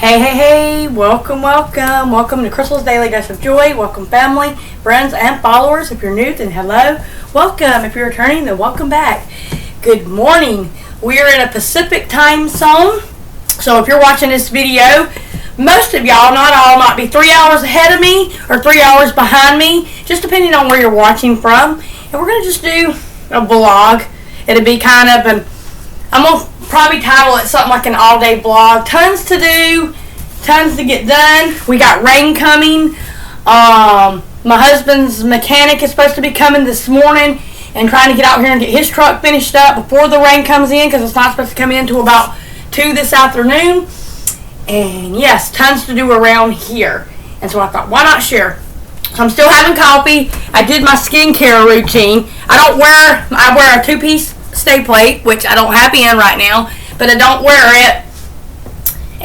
Hey, welcome to Crystal's Daily Dose of Joy. Welcome family, friends, and followers. If you're new, then hello. Welcome. If you're returning, then welcome back. Good morning. We are in a Pacific time zone, so if you're watching this video, most of y'all, not all, might be 3 hours ahead of me or 3 hours behind me, just depending on where you're watching from. And we're going to just do a vlog. It'll be kind of I'm going to probably title it something like an all-day vlog. Tons to do, tons to get done. We got rain coming. My husband's mechanic is supposed to be coming this morning and trying to get out here and get his truck finished up before the rain comes in, because it's not supposed to come in until about 2 this afternoon. And yes, tons to do around here. And so I thought, why not share? So I'm still having coffee. I did my skincare routine. I wear a 2-piece stay plate, which I don't have in right now, but I don't wear it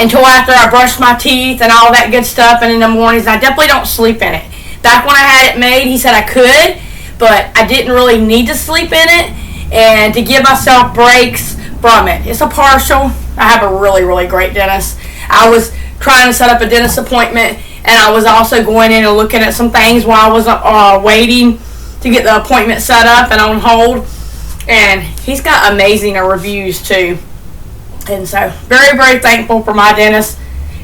until after I brush my teeth and all that good stuff, and in the mornings I definitely don't sleep in it. Back when I had it made, he said I could, but I didn't really need to sleep in it and to give myself breaks from it. It's a partial. I have a really great dentist. I was trying to set up a dentist appointment, and I was also going in and looking at some things while I was waiting to get the appointment set up and on hold. And he's got amazing reviews too. And so, very thankful for my dentist.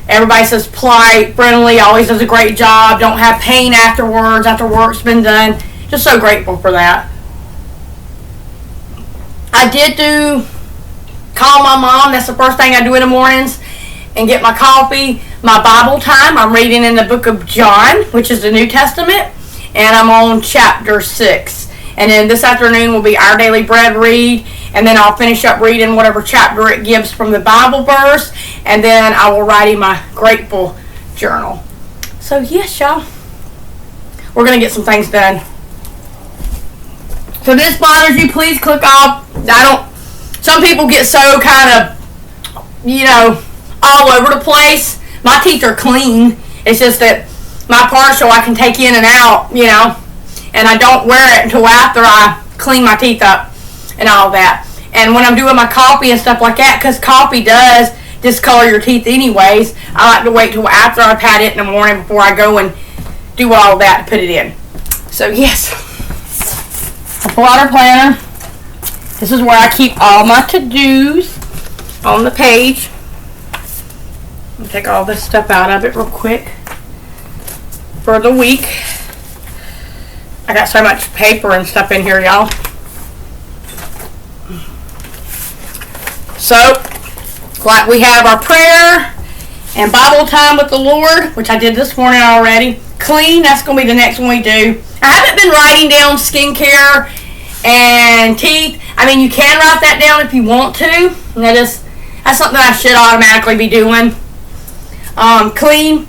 Everybody says polite, friendly, always does a great job. Don't have pain afterwards, after work's been done. Just so grateful for that. I did call my mom. That's the first thing I do in the mornings. And get my coffee, my Bible time. I'm reading in the book of John, which is the New Testament. And I'm on chapter 6. And then this afternoon will be our daily bread read. And then I'll finish up reading whatever chapter it gives from the Bible verse. And then I will write in my grateful journal. So yes, y'all. We're going to get some things done. So if this bothers you, please click off. Some people get so kind of, all over the place. My teeth are clean. It's just that my partial I can take in and out, and I don't wear it until after I clean my teeth up and all that. And when I'm doing my coffee and stuff like that, because coffee does discolor your teeth anyways, I like to wait till after I've had it in the morning before I go and do all that to put it in. So yes, a plotter planner. This is where I keep all my to-dos on the page. I'll take all this stuff out of it real quick for the week. I got so much paper and stuff in here, y'all. So, like we have our prayer and Bible time with the Lord, which I did this morning already. Clean, that's going to be the next one we do. I haven't been writing down skincare and teeth. I mean, you can write that down if you want to. And that's something I should automatically be doing. Clean.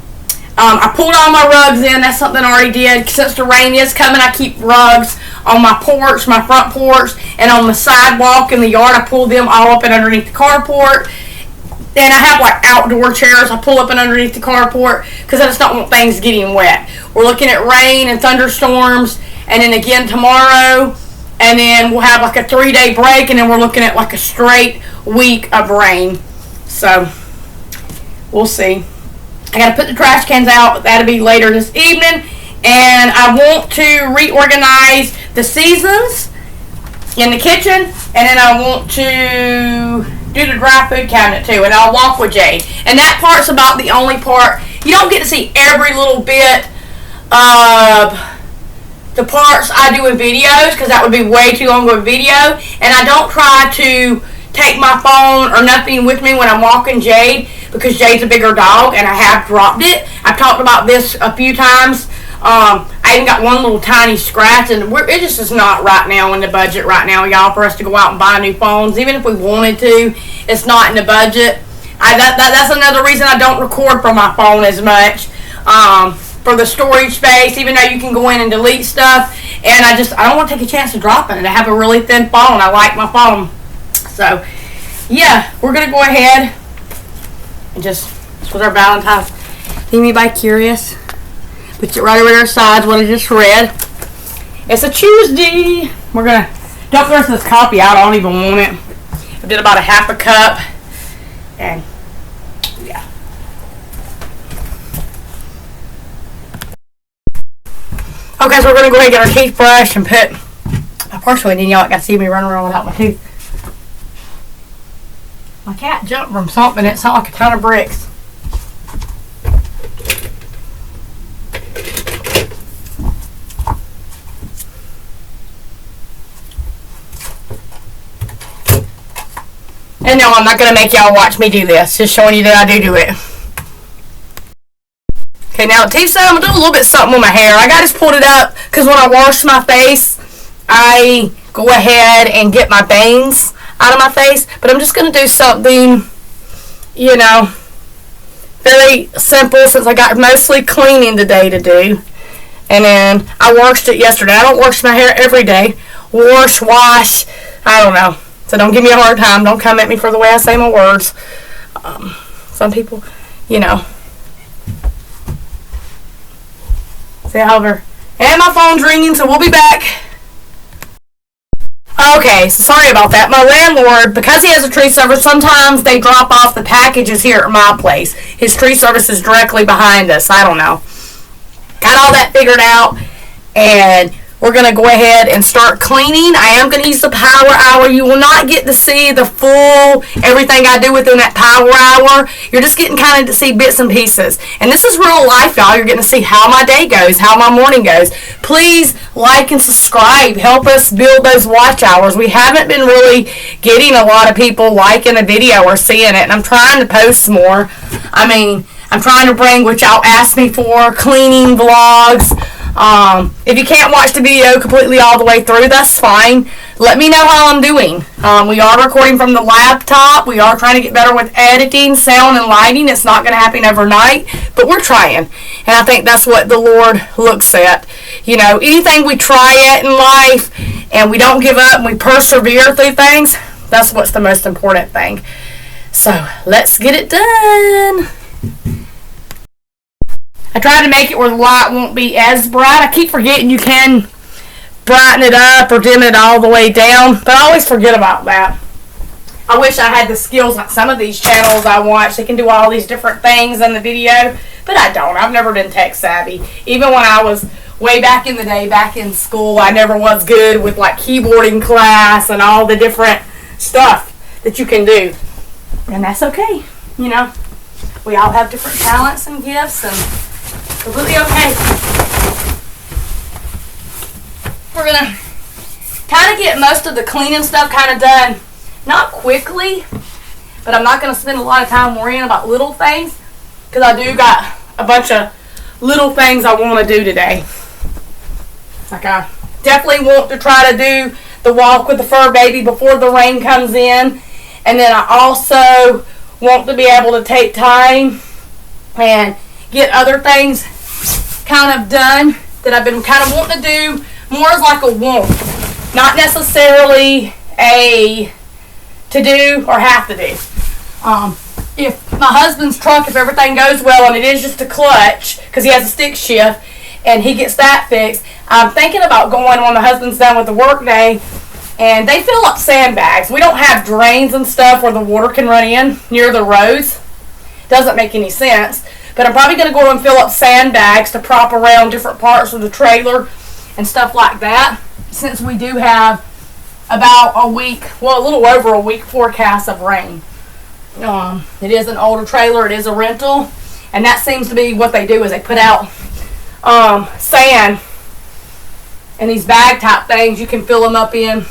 I pulled all my rugs in. That's something I already did. Since the rain is coming, I keep rugs on my porch, my front porch, and on the sidewalk in the yard. I pull them all up and underneath the carport. And I have like outdoor chairs I pull up and underneath the carport because I just don't want things getting wet. We're looking at rain and thunderstorms, and then again tomorrow, and then we'll have like a 3-day break, and then we're looking at like a straight week of rain. So we'll see. I got to put the trash cans out. That'll be later this evening. And I want to reorganize the seasons in the kitchen. And then I want to do the dry food cabinet too. And I'll walk with Jade. And that part's about the only part. You don't get to see every little bit of the parts I do in videos, because that would be way too long of a video. And I don't try to take my phone or nothing with me when I'm walking Jade, because Jade's a bigger dog and I have dropped it. I've talked about this a few times. I even got one little tiny scratch, and it just is not right now in the budget right now, y'all, for us to go out and buy new phones. Even if we wanted to, it's not in the budget. That's another reason I don't record from my phone as much. For the storage space, even though you can go in and delete stuff. And I don't want to take a chance of dropping it. I have a really thin phone. I like my phone. So, yeah, we're going to go ahead and this was our Valentine's. Anybody curious? Put it right over their sides, what I just read. It's a Tuesday. We're going to dump the rest of this coffee out. I don't even want it. I did about a half a cup. And, yeah. because we're going to go ahead and get our teeth brushed and put my purse away. And y'all got to see me running around without my teeth. My cat jumped from something. It sounded like a ton of bricks. And no, I'm not going to make y'all watch me do this. Just showing you that I do it. Okay, now teeth side, I'm going to do a little bit something with my hair. I got this pulled it up because when I wash my face, I go ahead and get my bangs out of my face. But I'm just going to do something, you know, very simple since I got mostly cleaning today to do. And then I washed it yesterday. I don't wash my hair every day. Wash, I don't know. So don't give me a hard time. Don't come at me for the way I say my words. Some people, you know. See, however, and my phone's ringing, so we'll be back. Okay, so sorry about that. My landlord, because he has a tree service, sometimes they drop off the packages here at my place. His tree service is directly behind us. I don't know. Got all that figured out, and we're going to go ahead and start cleaning. I am going to use the power hour. You will not get to see the full everything I do within that power hour. You're just getting kind of to see bits and pieces. And this is real life, y'all. You're getting to see how my day goes, how my morning goes. Please like and subscribe. Help us build those watch hours. We haven't been really getting a lot of people liking a video or seeing it. And I'm trying to post more. I mean, I'm trying to bring what y'all asked me for, cleaning vlogs. If you can't watch the video completely all the way through, that's fine. Let me know how I'm doing. We are recording from the laptop. We are trying to get better with editing, sound, and lighting. It's not going to happen overnight, but we're trying. And I think that's what the Lord looks at. You know, anything we try at in life and we don't give up and we persevere through things, that's what's the most important thing. So, let's get it done. I tried to make it where the light won't be as bright. I keep forgetting you can brighten it up or dim it all the way down, but I always forget about that. I wish I had the skills like some of these channels I watch. They can do all these different things in the video, but I don't. I've never been tech savvy. Even when I was way back in the day, back in school, I never was good with like keyboarding class and all the different stuff that you can do. And that's okay, you know. We all have different talents and gifts, and completely okay. We're gonna kind of get most of the cleaning stuff kind of done, not quickly, but I'm not gonna spend a lot of time worrying about little things because I do got a bunch of little things I want to do today. Like I definitely want to try to do the walk with the fur baby before the rain comes in, and then I also want to be able to take time and get other things kind of done that I've been kind of wanting to do more as like a want, not necessarily a to do or have to do. If my husband's truck, if everything goes well and it is just a clutch because he has a stick shift and he gets that fixed, I'm thinking about going when my husband's done with the work day, and they fill up sandbags. We don't have drains and stuff where the water can run in near the roads. Doesn't make any sense. But I'm probably going to go and fill up sandbags to prop around different parts of the trailer and stuff like that, since we do have about a week, well, a little over a week forecast of rain. It is an older trailer. It is a rental. And that seems to be what they do is they put out sand and these bag type things you can fill them up in,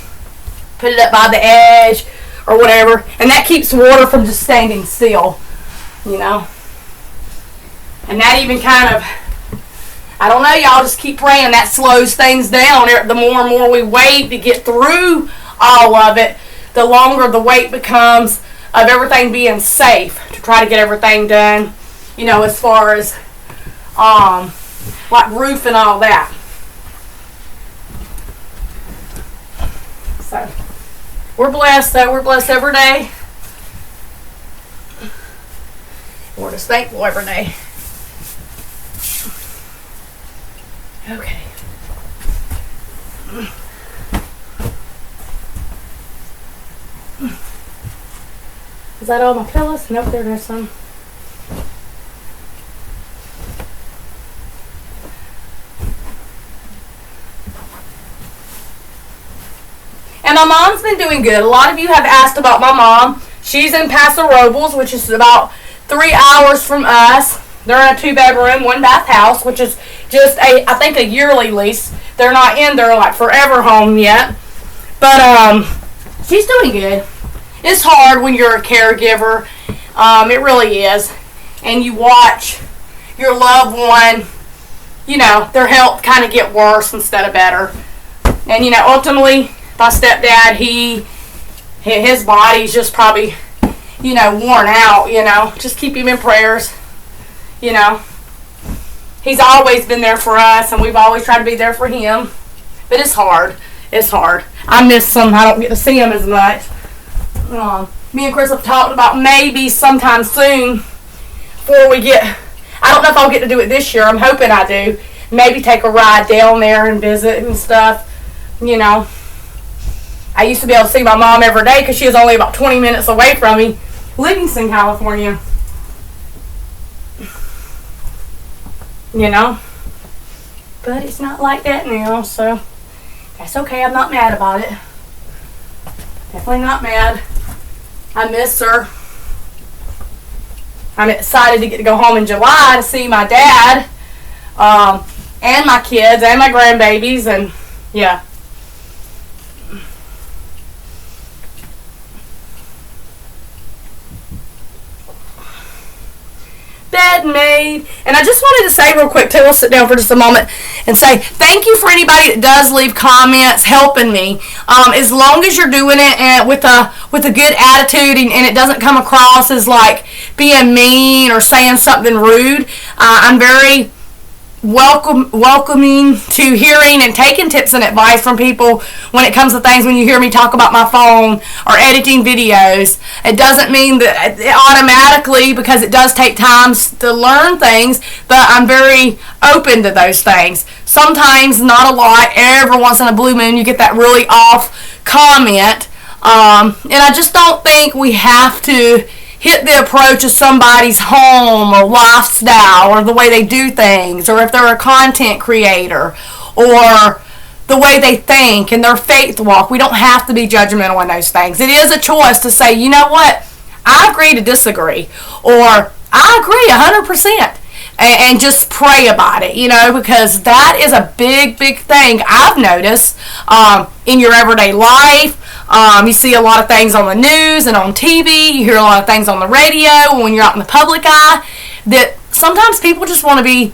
put it up by the edge or whatever, and that keeps water from just standing still, you know. And that even kind of, I don't know, y'all just keep praying that slows things down. The more and more we wait to get through all of it, the longer the wait becomes of everything being safe to try to get everything done, you know, as far as like roof and all that. So we're blessed though. We're blessed every day. We're just thankful every day. Okay. Is that all my pillows? Nope, there's some. And my mom's been doing good. A lot of you have asked about my mom. She's in Paso Robles, which is about 3 hours from us. They're in a 2-bedroom, 1-bath house, which is just I think a yearly lease. They're not in their like forever home yet. But she's doing good. It's hard when you're a caregiver. It really is. And you watch your loved one, their health kind of get worse instead of better. And, ultimately, my stepdad, his body's just probably, worn out, Just keep him in prayers, He's always been there for us, and we've always tried to be there for him. But it's hard. It's hard. I miss him. I don't get to see him as much. Me and Chris have talked about maybe sometime soon before we get... I don't know if I'll get to do it this year. I'm hoping I do. Maybe take a ride down there and visit and stuff. I used to be able to see my mom every day because she was only about 20 minutes away from me. Livingston, California. But it's not like that now, so that's okay. I'm not mad about it. Definitely not mad. I miss her. I'm excited to get to go home in July to see my dad, and my kids, and my grandbabies, and yeah. Bed made. And I just wanted to say real quick too, we'll sit down for just a moment and say thank you for anybody that does leave comments helping me. As long as you're doing it and with a good attitude and it doesn't come across as like being mean or saying something rude, I'm very welcoming to hearing and taking tips and advice from people when it comes to things. When you hear me talk about my phone or editing videos, it doesn't mean that it automatically, because it does take time to learn things, but I'm very open to those things. Sometimes, not a lot, every once in a blue moon you get that really off comment, and I just don't think we have to hit the approach of somebody's home or lifestyle or the way they do things, or if they're a content creator, or the way they think and their faith walk. We don't have to be judgmental on those things. It is a choice to say, you know what, I agree to disagree, or I agree 100%, and just pray about it, because that is a big, big thing I've noticed in your everyday life. You see a lot of things on the news and on TV. You hear a lot of things on the radio when you're out in the public eye, that sometimes people just want to be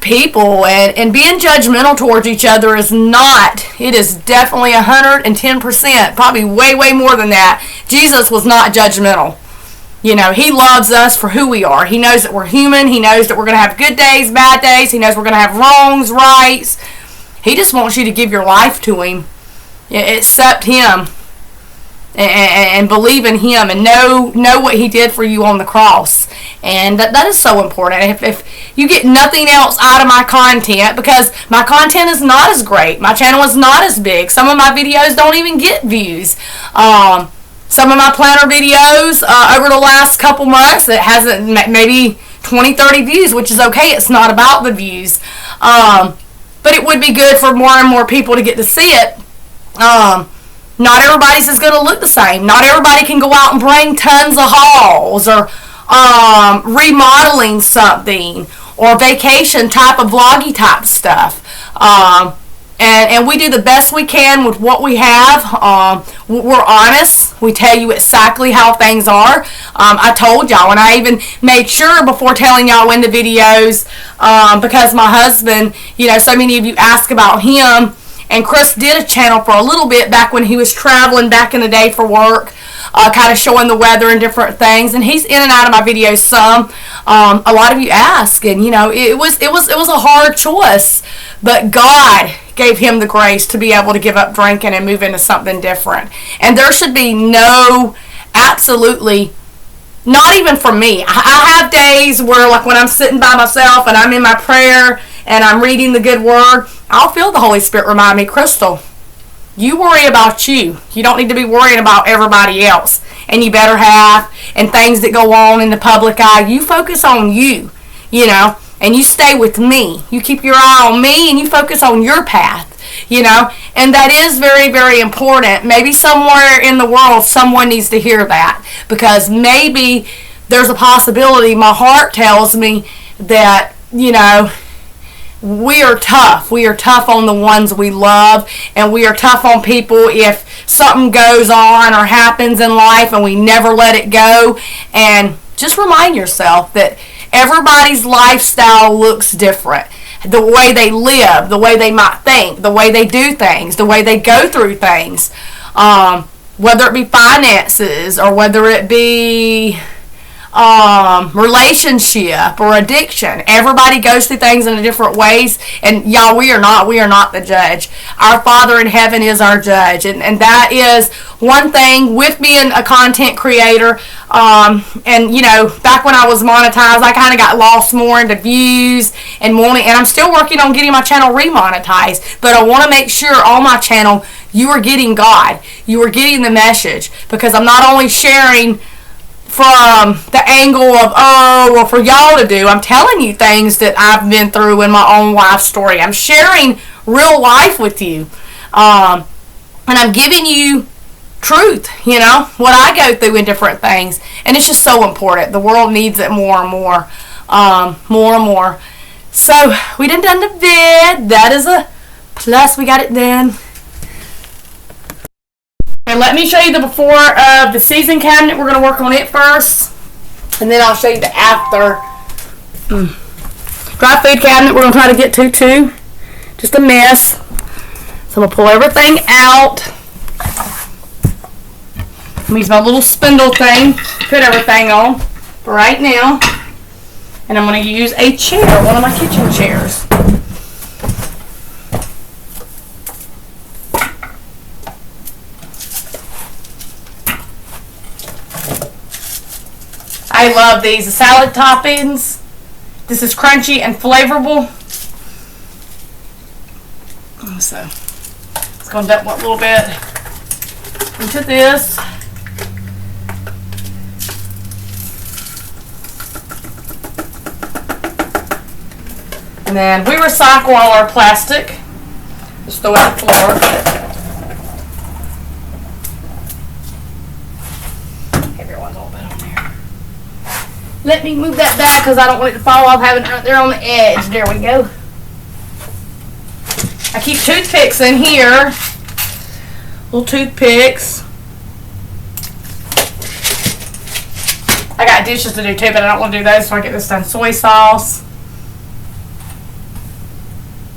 people, and being judgmental towards each other is not. It is definitely 110%, probably way, way more than that. Jesus was not judgmental. He loves us for who we are. He knows that we're human. He knows that we're going to have good days, bad days. He knows we're going to have wrongs, rights. He just wants you to give your life to him. Accept him. And believe in him and know what he did for you on the cross. And that is so important. If you get nothing else out of my content, because my content is not as great, my channel is not as big, some of my videos don't even get views. Some of my planner videos over the last couple months, it hasn't, maybe 20, 30 views, which is okay. It's not about the views. But it would be good for more and more people to get to see it. Not everybody's is going to look the same. Not everybody can go out and bring tons of hauls, or remodeling something, or vacation type of vloggy type stuff. And we do the best we can with what we have. We're honest. We tell you exactly how things are. I told y'all, and I even made sure before telling y'all in the videos, because my husband, so many of you ask about him. And Chris did a channel for a little bit back when he was traveling back in the day for work, kind of showing the weather and different things. And he's in and out of my videos some. A lot of you ask, and it was a hard choice, but God gave him the grace to be able to give up drinking and move into something different. And there should be absolutely, not even for me. I have days where, like when I'm sitting by myself and I'm in my prayer and I'm reading the good word, I'll feel the Holy Spirit remind me, Crystal, you worry about you. You don't need to be worrying about everybody else. And you better have, and things that go on in the public eye. You focus on you, and you stay with me. You keep your eye on me, and you focus on your path. and that is very, very important. Maybe somewhere in the world someone needs to hear that, because maybe there's a possibility. My heart tells me that, we are tough. We are tough on the ones we love, and we are tough on people if something goes on or happens in life and we never let it go. And just remind yourself that everybody's lifestyle looks different. The way they live, the way they might think, the way they do things, the way they go through things, whether it be finances or whether it be relationship or addiction. Everybody goes through things in different ways, and y'all, we are not the judge. Our Father in heaven is our judge, and that is one thing with being a content creator. And back when I was monetized, I kind of got lost more into views and I'm still working on getting my channel remonetized, but I want to make sure on my channel you are getting God, you are getting the message, because I'm not only sharing from the angle of, for y'all to do. I'm telling you things that I've been through in my own life story. I'm sharing real life with you. And I'm giving you truth, what I go through in different things. And it's just so important. The world needs it more and more. More and more. So, we done the vid. That is a plus. We got it done. And let me show you the before of the season cabinet. We're going to work on it first, and then I'll show you the after. Dry food cabinet we're going to try to get to too. Just a mess. So I'm going to pull everything out. I'm going to use my little spindle thing to put everything on for right now. And I'm going to use a chair, one of my kitchen chairs. I love these. The salad toppings. This is crunchy and flavorful. So, it's going to dump a little bit into this. And then we recycle all our plastic. Just throw it on the floor. Everyone's all bit on there. Let me move that back because I don't want it to fall off having it right there on the edge. There we go. I keep toothpicks in here. Little toothpicks. I got dishes to do too, but I don't want to do those, so I get this done. Soy sauce.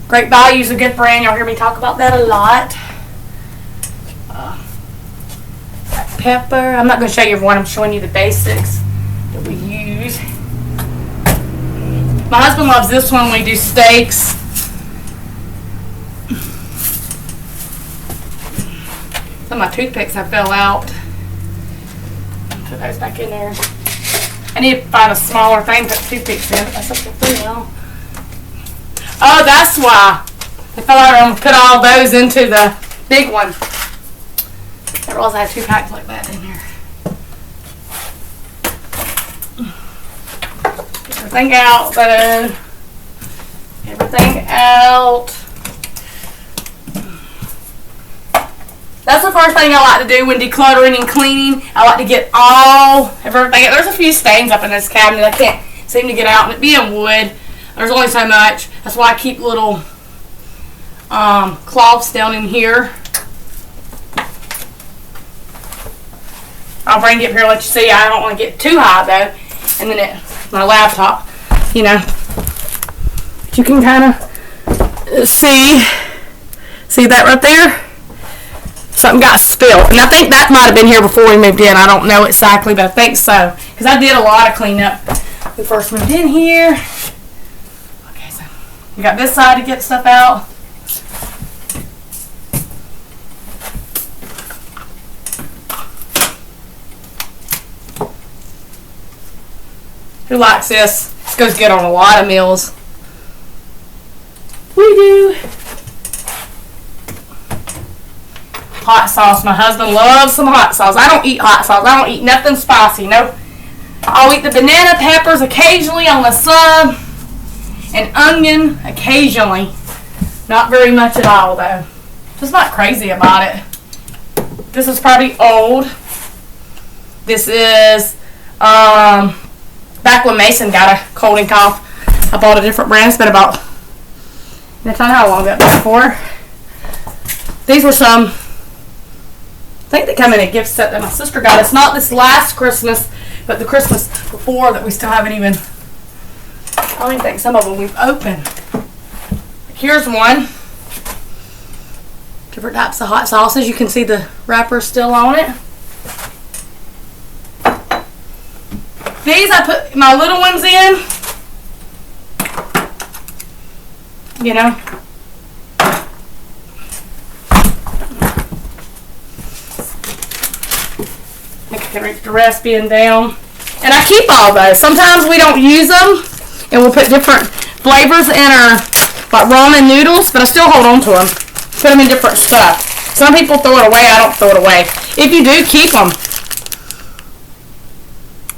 Great Value is a good brand. Y'all hear me talk about that a lot. Pepper. I'm not going to show you everyone. I'm showing you the basics that we use. My husband loves this one when we do steaks. Some of my toothpicks I fell out. Put those back in there. I need to find a smaller thing to put toothpicks in, but that's up to you now. Oh, that's why. I fell out and put all those into the big one. I realized I had 2 packs like that in here. Get everything out, though. Everything out. That's the first thing I like to do when decluttering and cleaning. I like to get everything. There's a few stains up in this cabinet I can't seem to get out. And it being wood, there's only so much. That's why I keep little cloths down in here. I'll bring it up here and let you see. I don't want to get too high though. And then my laptop, you can kind of see that right there? Something got spilled. And I think that might have been here before we moved in. I don't know exactly, but I think so. Because I did a lot of cleanup when we first moved in here. Okay, so we got this side to get stuff out. Who likes this? This goes good on a lot of meals. We do. Hot sauce. My husband loves some hot sauce. I don't eat hot sauce. I don't eat nothing spicy. No. I'll eat the banana peppers occasionally on the sub, and onion occasionally. Not very much at all, though. Just not crazy about it. This is probably old. This is back when Mason got a cold and cough. I bought a different brand. It's been about, I don't know how long that been for. These were some, I think they come in a gift set that my sister got us. Not this last Christmas, but the Christmas before that we still haven't even, I don't even think some of them we've opened. Here's one. Different types of hot sauces. You can see the wrapper still on it. These I put my little ones in. You know. I think I can reach the recipe and down. And I keep all those. Sometimes we don't use them, and we'll put different flavors in our like ramen noodles, but I still hold on to them. Put them in different stuff. Some people throw it away. I don't throw it away. If you do, keep them.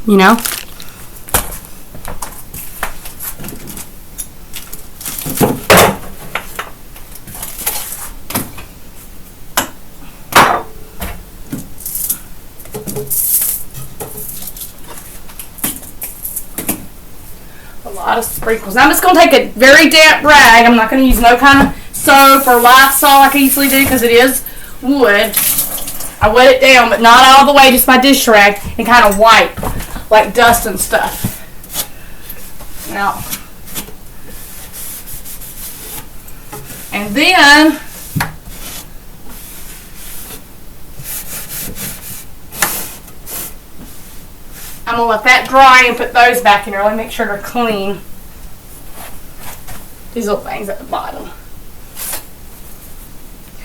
You know. A lot of sprinkles. Now I'm just going to take a very damp rag. I'm not going to use no kind of soap or Lysol like I usually do because it is wood. I wet it down, but not all the way, just my dish rag, and kind of wipe like dust and stuff. Now, and then I'm going to let that dry and put those back in there. Let me make sure they're clean. These little things at the bottom.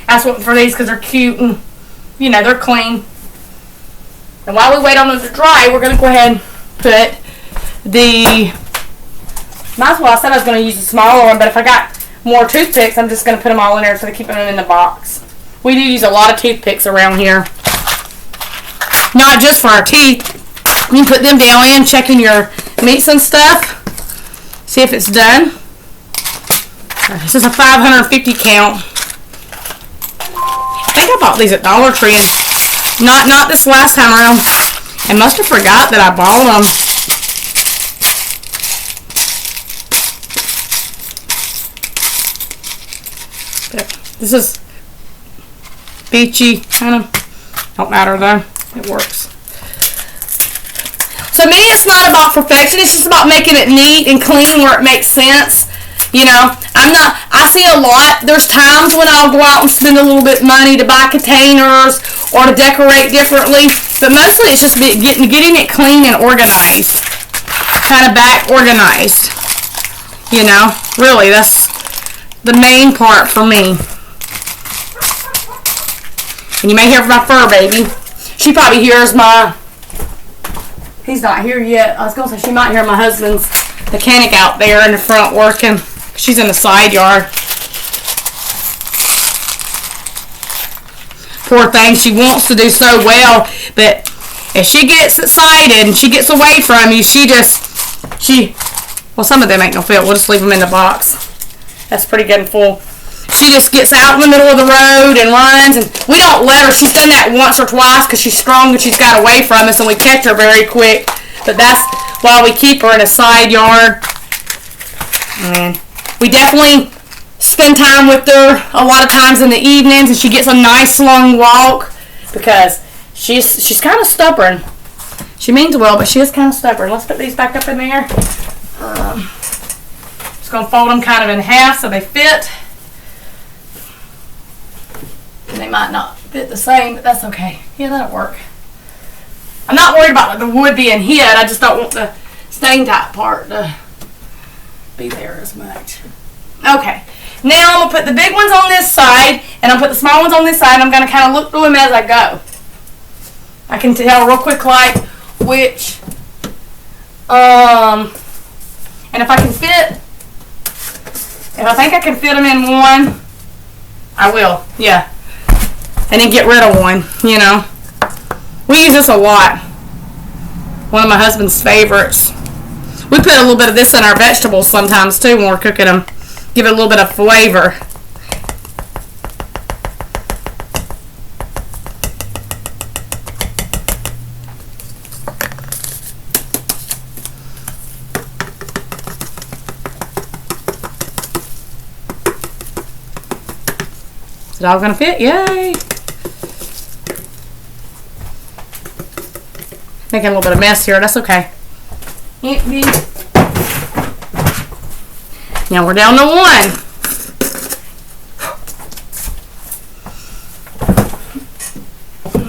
I just want for these because they're cute and, you know, they're clean. And while we wait on them to dry, we're going to go ahead and put the, might as well, I said I was going to use the smaller one, but if I got more toothpicks, I'm just going to put them all in there instead of keeping them in the box. We do use a lot of toothpicks around here. Not just for our teeth. You can put them down in, checking your meats and stuff. See if it's done. This is a 550 count. I think I bought these at Dollar Tree. Not this last time around. I must have forgot that I bought them. But this is beachy, kind of. Don't matter though. It works. So me, it's not about perfection. It's just about making it neat and clean where it makes sense. You know, I see a lot. There's times when I'll go out and spend a little bit of money to buy containers or to decorate differently. But mostly it's just getting it clean and organized. Kind of back organized. You know, really, that's the main part for me. And you may hear from my fur baby. She probably hears my... He's not here yet. I was going to say she might hear my husband's mechanic out there in the front working. She's in the side yard. Poor thing. She wants to do so well, but if she gets excited and she gets away from you, well, some of them ain't no fit. We'll just leave them in the box. That's pretty good and full. She just gets out in the middle of the road and runs, and we don't let her. She's done that once or twice because she's strong and she's got away from us, and we catch her very quick. But that's why we keep her in a side yard. And we definitely spend time with her a lot of times in the evenings, and she gets a nice long walk because she's kind of stubborn. She means well, but she is kind of stubborn. Let's put these back up in there. Just going to fold them kind of in half so they fit. And they might not fit the same, but that's okay. Yeah, that'll work. I'm not worried about the wood being hid. I just don't want the stain type part to be there as much. Okay. Now I'm going to put the big ones on this side, and I'll put the small ones on this side, and I'm going to kind of look through them as I go. I can tell real quick like which, and if I can fit, if I think I can fit them in one, I will, yeah. And then get rid of one, you know. We use this a lot. One of my husband's favorites. We put a little bit of this in our vegetables sometimes too when we're cooking them. Give it a little bit of flavor. it all gonna fit? Yay! Making a little bit of mess here. That's okay. Now we're down to one.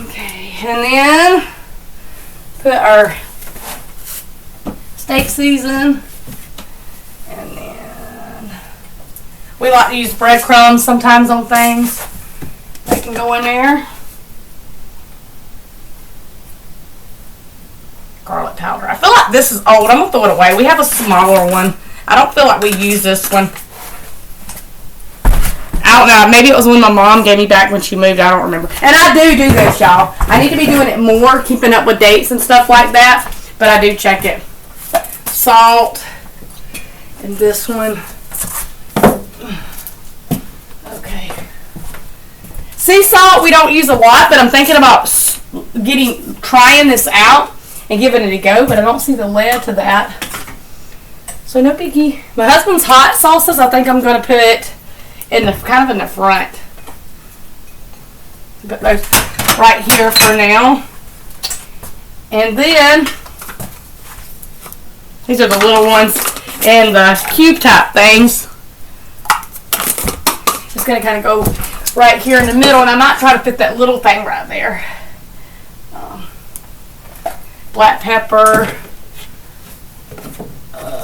Okay, and then put our steak season, and then we like to use breadcrumbs sometimes on things. They can go in there. Garlic powder. I feel like this is old. I'm gonna throw it away. We have a smaller one. I don't feel like we use this one. I don't know. Maybe it was when my mom gave me back when she moved. I don't remember. And I do this, y'all. I need to be doing it more, keeping up with dates and stuff like that. But I do check it. Salt. And this one. Okay. Sea salt we don't use a lot, but I'm thinking about trying this out and giving it a go. But I don't see the lead to that. So no biggie. My husband's hot sauces, I think I'm going to put in the kind of in the front. Put those right here for now. And then these are the little ones and the cube type things. Just going to kind of go right here in the middle, and I might try to put that little thing right there. Black pepper.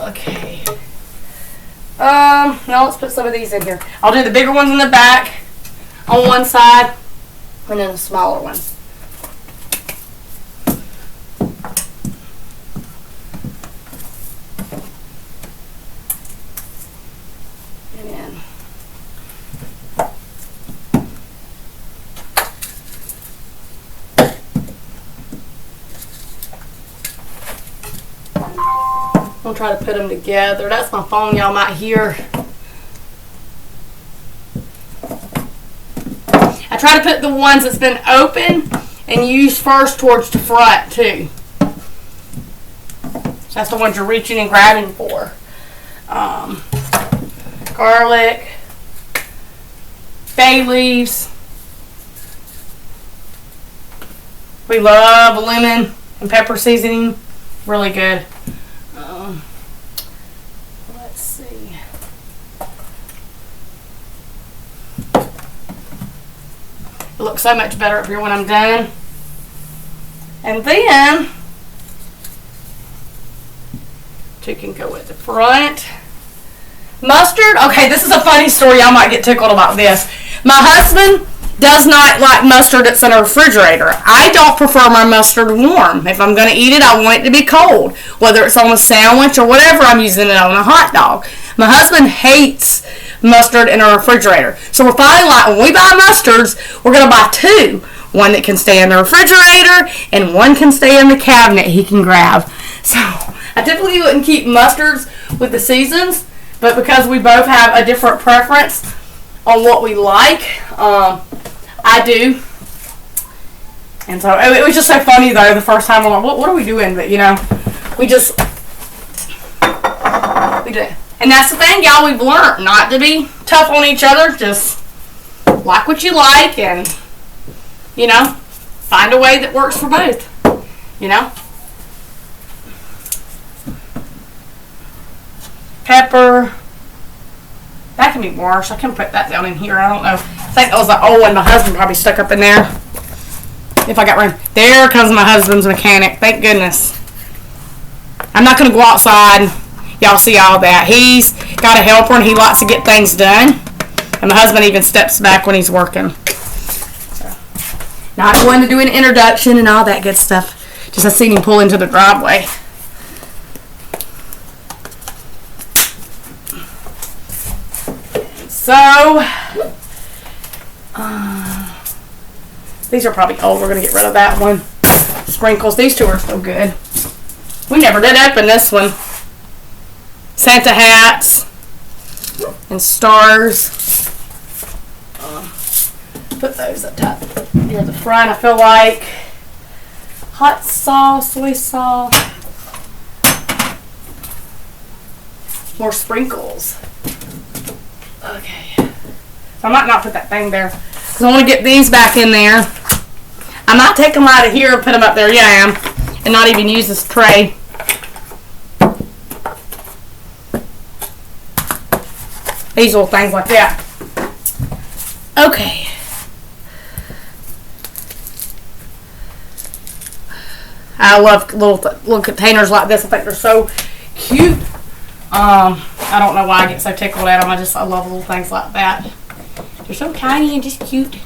Okay. Now let's put some of these in here. I'll do the bigger ones in the back on one side, and then the smaller ones. And then I'll try to put them together. That's my phone, y'all might hear. I try to put the ones that's been open and use first towards the front too. So that's the ones you're reaching and grabbing for. Garlic, bay leaves. We love lemon and pepper seasoning. Really good. Let's see. It looks so much better up here when I'm done. And then two can go at the front. Mustard. Okay, this is a funny story. Y'all might get tickled about this. My husband does not like mustard that's in a refrigerator. I don't prefer my mustard warm. If I'm going to eat it, I want it to be cold. Whether it's on a sandwich or whatever, I'm using it on a hot dog. My husband hates mustard in a refrigerator. So we're finally like, when we buy mustards, we're going to buy two. One that can stay in the refrigerator and one can stay in the cabinet he can grab. So I typically wouldn't keep mustards with the seasons, but because we both have a different preference on what we like, I do. And so it was just so funny though the first time. I'm like, what are we doing? But you know, we do. And that's the thing, y'all, we've learned not to be tough on each other. Just like what you like, and you know, find a way that works for both. You know, pepper. That can be washed. I can put that down in here. I don't know. I think that was the old one my husband probably stuck up in there. If I got room. There comes my husband's mechanic. Thank goodness. I'm not going to go outside. Y'all see all that. He's got a helper and he likes to get things done. And my husband even steps back when he's working. So, not going to do an introduction and all that good stuff. Just I seen him pull into the driveway. So, these are probably old. We're going to get rid of that one. Sprinkles. These two are so good. We never did open this one. Santa hats and stars. Put those up top near the front. I feel like hot sauce, soy sauce. More sprinkles. Okay. So I might not put that thing there. because I want to get these back in there. I might take them out of here and put them up there. Yeah, I am. And not even use this tray. These little things like that. Okay. I love little containers like this. I think they're so cute. I don't know why I get so tickled at them. I love little things like that. They're so tiny and just cute.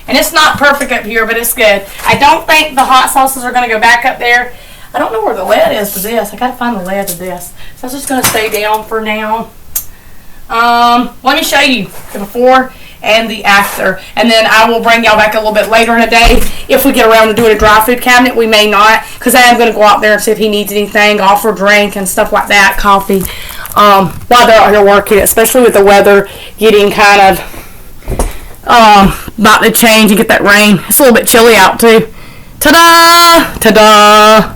And it's not perfect up here, but it's good. I don't think the hot sauces are going to go back up there. I don't know where the lid is to this. I got to find the lid to this. So it's just going to stay down for now. Let me show you the before and the after. And then I will bring y'all back a little bit later in the day. If we get around to doing a dry food cabinet, we may not. Because I am going to go out there and see if he needs anything. Offer drink and stuff like that. Coffee. While they're out here working, especially with the weather getting kind of about to change and get that rain. It's a little bit chilly out too. Ta-da! Ta-da!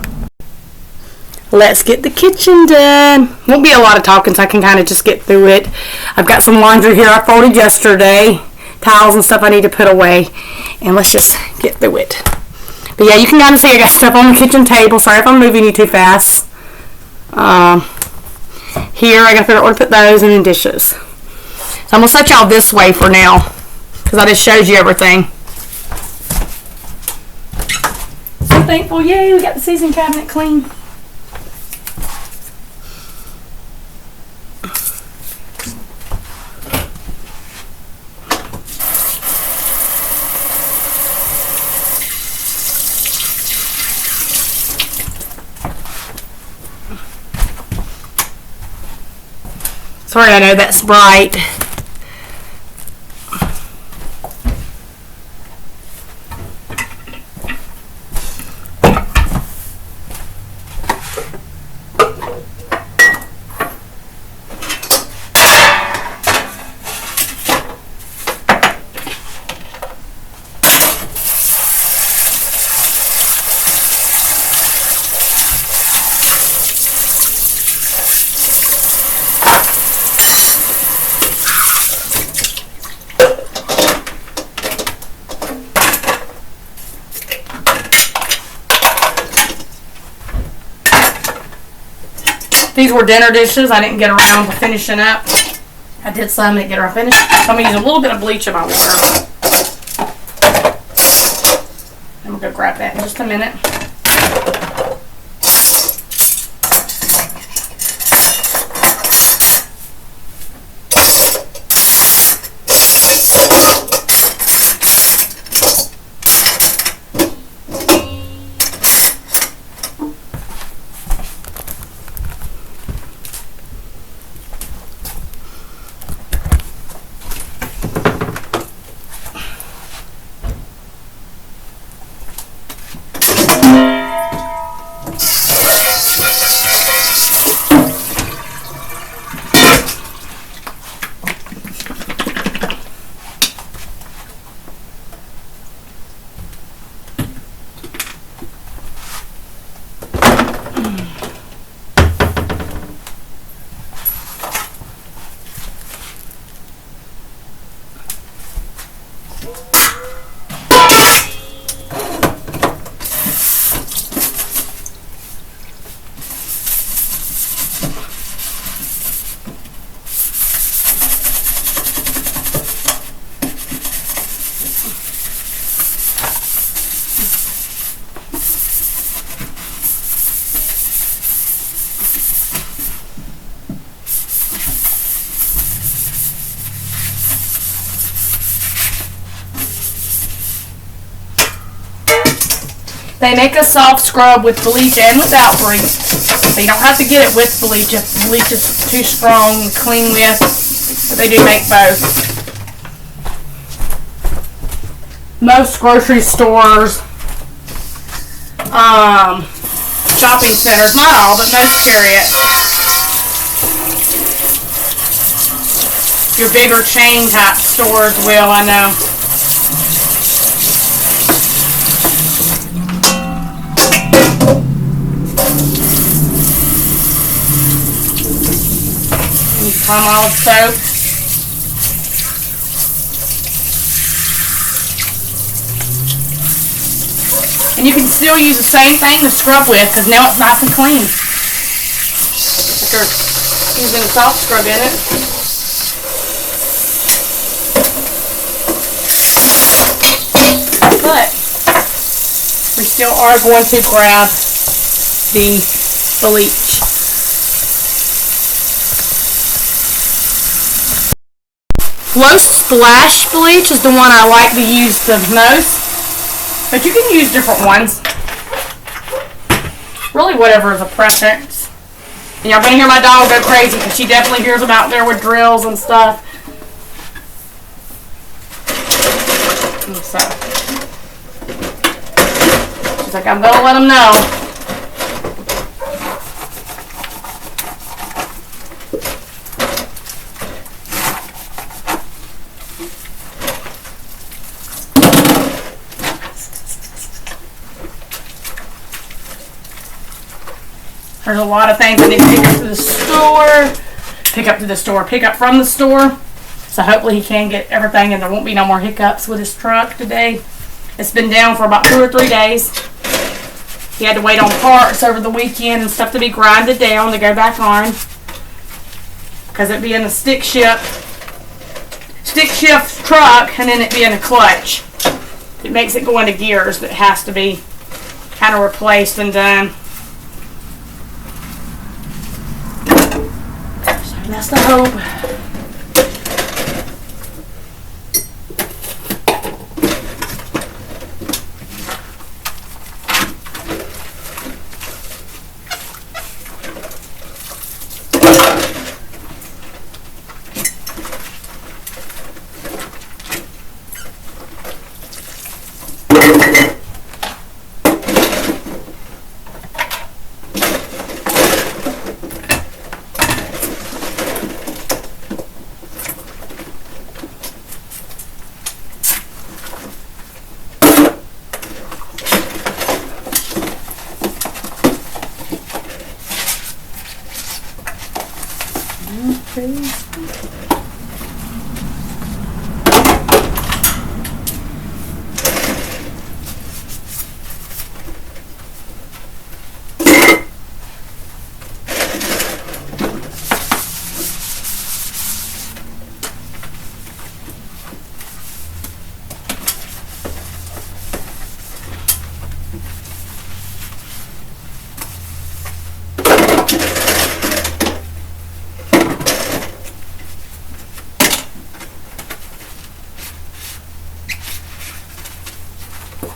Let's get the kitchen done. Won't be a lot of talking, so I can kind of just get through it. I've got some laundry here I folded yesterday. Towels and stuff I need to put away. And let's just get through it. But yeah, you can kind of see I got stuff on the kitchen table. Sorry if I'm moving you too fast. Here, I got to figure out where to put those and then dishes. So I'm going to set y'all this way for now, because I just showed you everything. So thankful. Yay, we got the seasoning cabinet clean. Sorry, I know that's bright. These were dinner dishes. I didn't get around to finishing up. I did some, didn't get around to finish. So I'm going to use a little bit of bleach in my water. I'm going to go grab that in just a minute. They make a soft scrub with bleach and without bleach. So you don't have to get it with bleach if bleach is too strong and clean with. But they do make both. Most grocery stores, shopping centers, not all, but most carry it. Your bigger chain type stores will, I know. palm olive soap. And you can still use the same thing to scrub with, because now it's nice and clean. After using soft scrub in it. But we still are going to grab the bleach. Glow Splash bleach is the one I like to use the most. But you can use different ones. Really, whatever is a preference. And y'all gonna hear my dog go crazy because she definitely hears them out there with drills and stuff. And so she's like, I'm gonna let them know. There's a lot of things I need to pick up to the store. Pick up from the store. So hopefully he can get everything and there won't be no more hiccups with his truck today. It's been down for about 2 or 3 days. He had to wait on parts over the weekend and stuff to be grinded down to go back on. Because it being a stick shift truck and then it being a clutch. It makes it go into gears that has to be kind of replaced and done. That's the hope.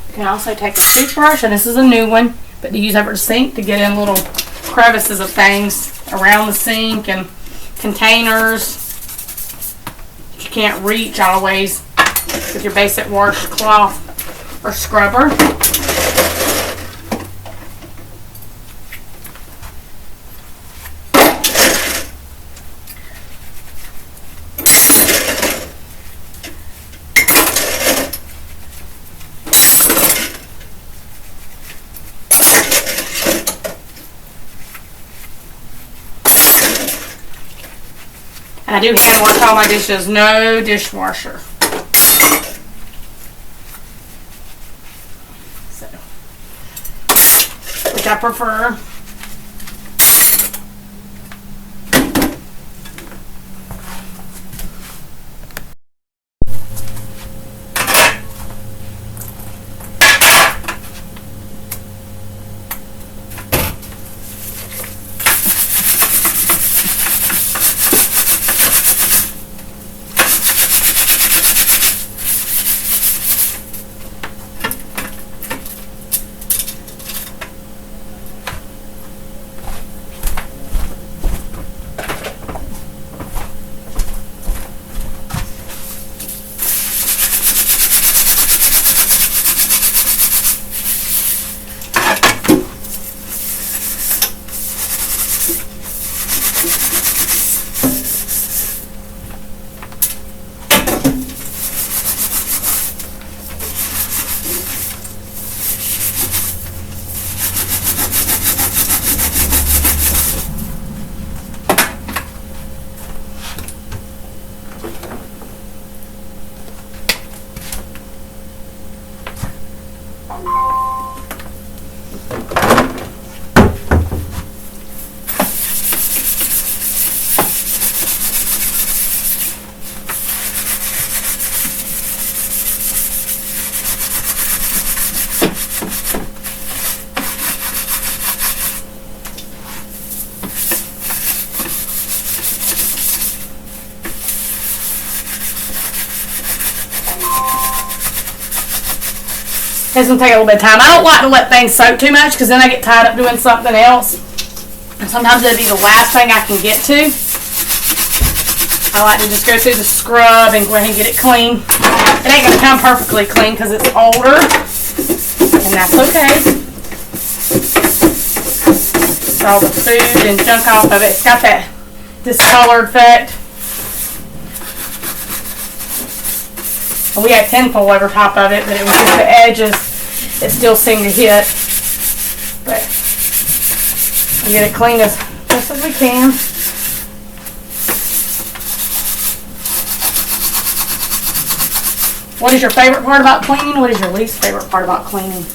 You can also take a toothbrush, and this is a new one, but to use over the sink to get in little crevices of things around the sink and containers that you can't reach always with your basic washcloth or scrubber. And I do hand wash all my dishes, no dishwasher. So, which I prefer. It's gonna take a little bit of time. I don't like to let things soak too much because then I get tied up doing something else. And sometimes it'll be the last thing I can get to. I like to just go through the scrub and go ahead and get it clean. It ain't gonna come perfectly clean because it's older, and that's okay. It's all the food and junk off of it. It's got that discolored effect. And we had tinfoil over top of it, but it was just the edges that still seemed to hit. But we get it clean as best as we can. What is your favorite part about cleaning? What is your least favorite part about cleaning?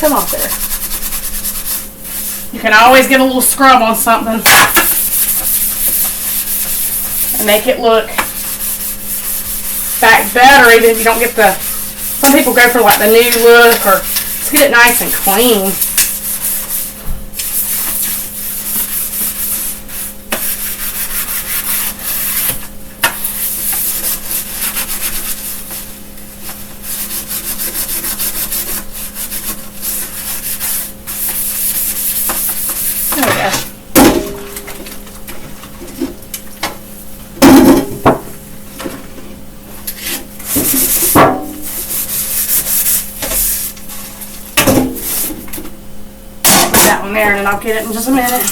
Come on there. You can always get a little scrub on something and make it look back better, even if you don't get the, some people go for like the new look, or just get it nice and clean. There, and I'll get it in just a minute.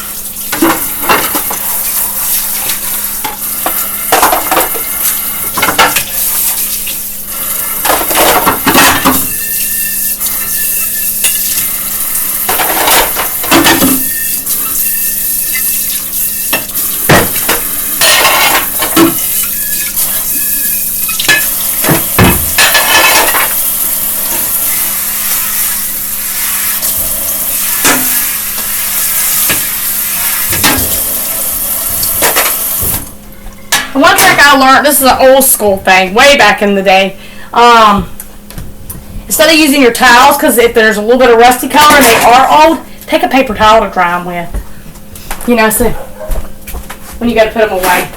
One trick I learned, this is an old school thing, way back in the day. Instead of using your towels, because if there's a little bit of rusty color and they are old, take a paper towel to dry them with. You know, so when you got to put them away.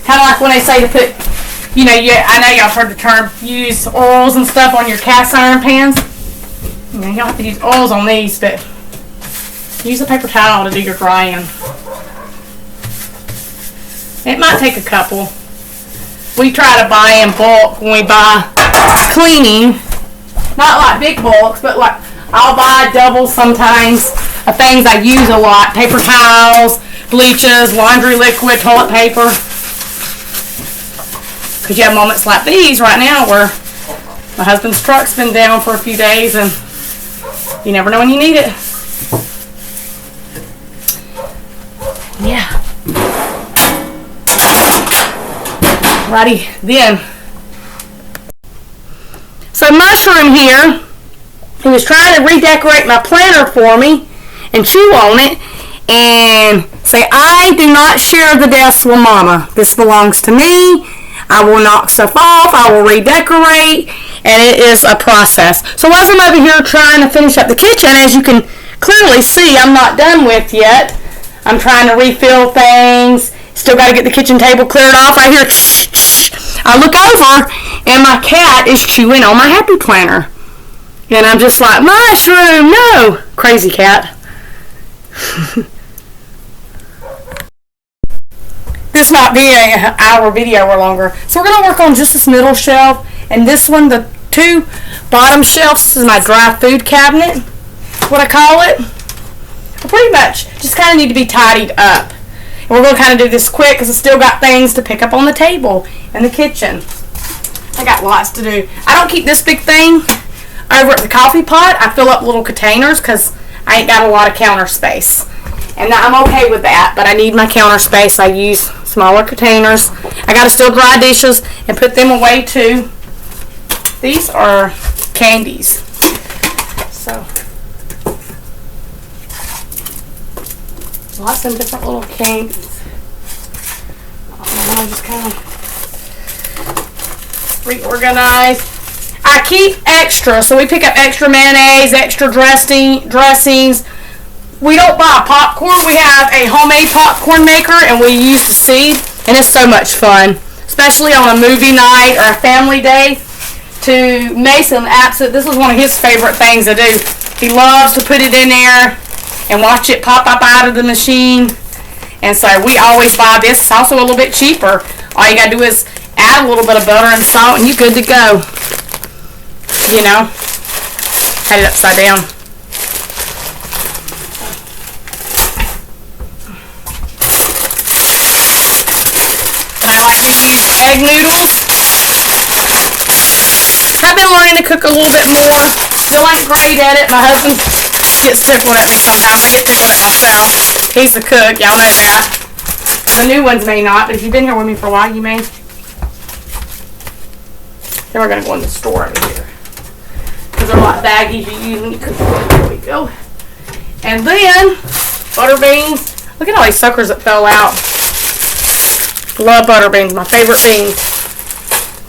Kind of like when they say to put, you know, I know y'all heard the term, use oils and stuff on your cast iron pans. You know, you don't have to use oils on these, but use a paper towel to do your drying. It might take a couple. We try to buy in bulk when we buy cleaning. Not like big bulks, but like I'll buy doubles sometimes of things I use a lot. Paper towels, bleaches, laundry liquid, toilet paper. Because you have moments like these right now where my husband's truck's been down for a few days and you never know when you need it. Yeah. Righty then. So Mushroom here, he was trying to redecorate my planner for me and chew on it and say, I do not share the desk with Mama. This belongs to me. I will knock stuff off. I will redecorate, and it is a process. So as I'm over here trying to finish up the kitchen, as you can clearly see, I'm not done with yet. I'm trying to refill things. Still got to get the kitchen table cleared off. I hear shh, shh. I look over, and my cat is chewing on my happy planner. And I'm just like, Mushroom, no. Crazy cat. This might be an hour video or longer. So we're going to work on just this middle shelf. And this one, the two bottom shelves, this is my dry food cabinet, what I call it. Pretty much just kind of need to be tidied up. And we're going to kind of do this quick because I still got things to pick up on the table in the kitchen. I got lots to do. I don't keep this big thing over at the coffee pot. I fill up little containers because I ain't got a lot of counter space. And I'm okay with that, but I need my counter space. I use smaller containers. I gotta still dry dishes and put them away too. These are candies. So lots of different little candies. I just kind of reorganize. I keep extra, so we pick up extra mayonnaise, extra dressings. We don't buy popcorn. We have a homemade popcorn maker, and we use the seed, and it's so much fun, especially on a movie night or a family day. To Mason, this is one of his favorite things to do. He loves to put it in there and watch it pop up out of the machine. And so we always buy this. It's also a little bit cheaper. All you gotta do is add a little bit of butter and salt, and you're good to go. You know, had it upside down. And I like to use egg noodles. I've been learning to cook a little bit more. Still ain't great at it. My husband gets tickled at me sometimes. I get tickled at myself. He's the cook. Y'all know that. The new ones may not, but if you've been here with me for a while, you may. Then we're going to go in the store over here. Because they're like baggies you use when you cook. There we go. And then, butter beans. Look at all these suckers that fell out. Love butter beans. My favorite beans.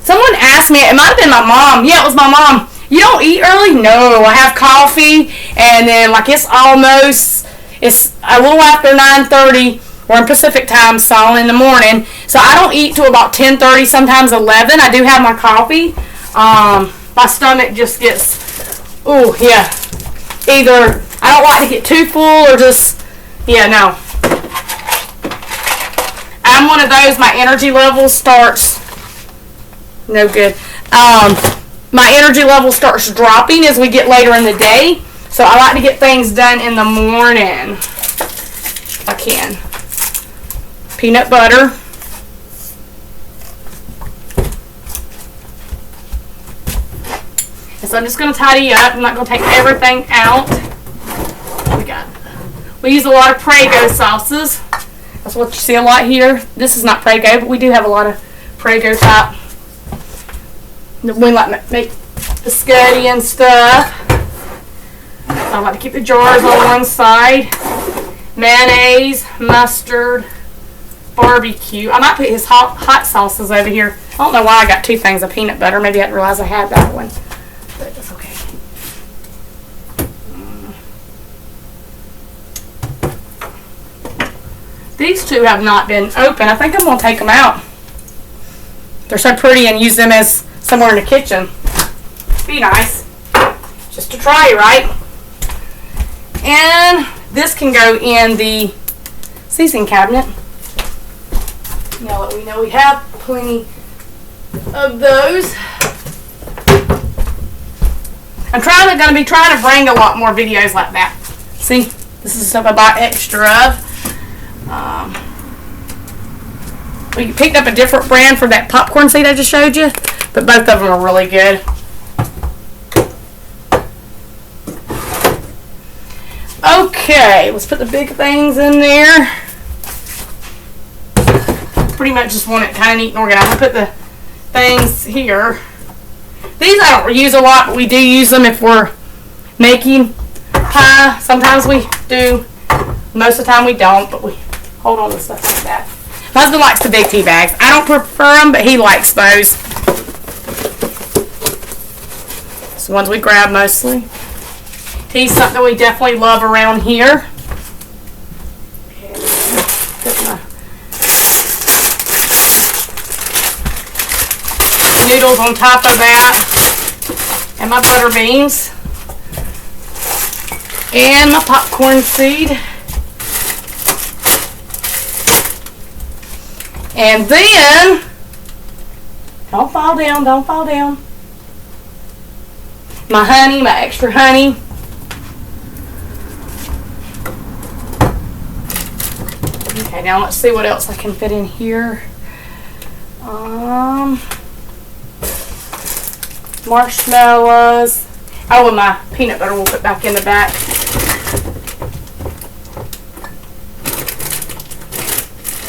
Someone asked me, it might have been my mom. Yeah, it was my mom. You don't eat early? No, I have coffee, and then like it's a little after 9:30. We're in Pacific time, so in the morning. So I don't eat till about 10:30, sometimes 11. I do have my coffee. My stomach just gets, ooh, yeah. Either I don't like to get too full or just, yeah, no. I'm one of those, my energy level starts, no good. My energy level starts dropping as we get later in the day. So I like to get things done in the morning if I can. Peanut butter. And so I'm just going to tidy up. I'm not going to take everything out. We use a lot of Prego sauces. That's what you see a lot here. This is not Prego, but we do have a lot of Prego type. We like to make biscotti and stuff. I like to keep the jars on one side. Mayonnaise, mustard, barbecue. I might put his hot sauces over here. I don't know why I got two things of peanut butter. Maybe I didn't realize I had that one. But that's okay. These two have not been open. I think I'm going to take them out. They're so pretty and use them as somewhere in the kitchen. Be nice. Just to try, right? And this can go in the seasoning cabinet. Now that we know we have plenty of those. I'm going to be trying to bring a lot more videos like that. See, this is stuff I bought extra of. We picked up a different brand for that popcorn seed I just showed you, but both of them are really good. Okay, let's put the big things in there. Pretty much just want it kind of neat and organized. I put the things here. These I don't use a lot, but we do use them if we're making pie. Sometimes we do. Most of the time we don't, but we hold on to stuff like that. My husband likes the big tea bags. I don't prefer them, but he likes those. It's the ones we grab mostly. Tea's something we definitely love around here. Put my noodles on top of that. And my butter beans. And my popcorn seed. And then, don't fall down, don't fall down. My honey, my extra honey. Okay, now let's see what else I can fit in here. Marshmallows. Oh, and my peanut butter we'll put back in the back.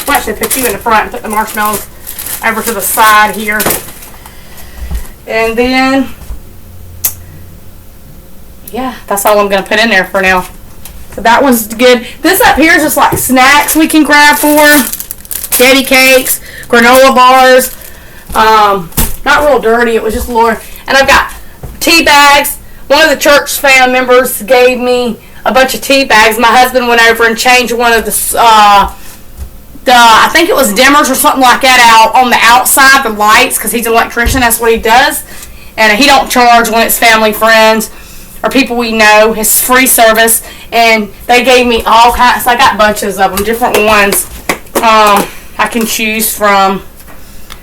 Well, actually, put you in the front and put the marshmallows over to the side here. And then, yeah, that's all I'm going to put in there for now. So that one's good. This up here is just like snacks we can grab for. Daddy cakes, granola bars. Not real dirty. It was just Lord. And I've got tea bags. One of the church family members gave me a bunch of tea bags. My husband went over and changed one of the I think it was dimmers or something like that out on the outside, the lights, because he's an electrician. That's what he does. And he don't charge when it's family, friends, or people we know. It's free service. And they gave me all kinds. So I got bunches of them, different ones. I can choose from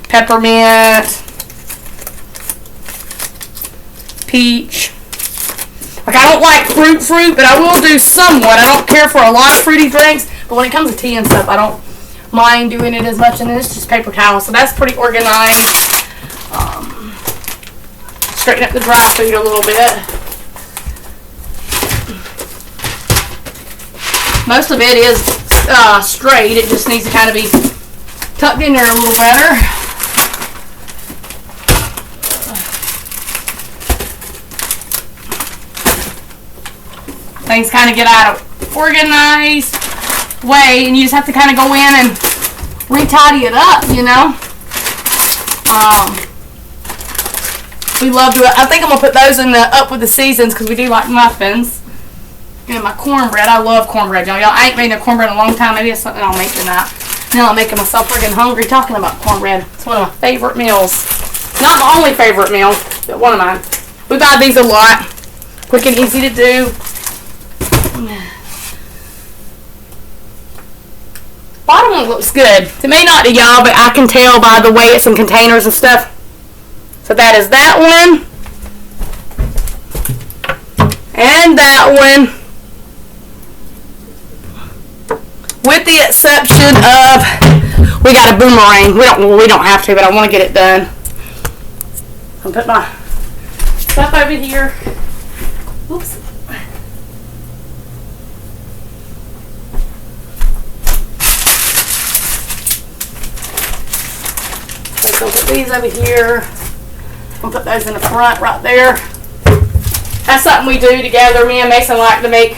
peppermint, peach. Like, I don't like fruit, but I will do somewhat. I don't care for a lot of fruity drinks, but when it comes to tea and stuff, I don't mind doing it as much. And then it's just paper towels, so that's pretty organized. Straighten up the dry food a little bit. Most of it is straight. It just needs to kind of be tucked in there a little better. Things kind of get out of organized way, and you just have to kind of go in and re-tidy it up, you know. We love to. I think I'm gonna put those in the up with the seasons because we do like muffins. And my cornbread. I love cornbread, y'all. I ain't made no cornbread in a long time. Maybe it's something I'll make tonight. Now I'm making myself friggin' hungry talking about cornbread. It's one of my favorite meals. Not my only favorite meal, but one of mine. We buy these a lot. Quick and easy to do. Bottom one looks good. It may not to y'all, but I can tell by the way it's in containers and stuff. So that is that one. And that one. With the exception of, we got a boomerang. We don't have to, but I want to get it done. I'll put my stuff over here. Oops. So I'll put these over here. I'll put those in the front right there. That's something we do together. Me and Mason like to make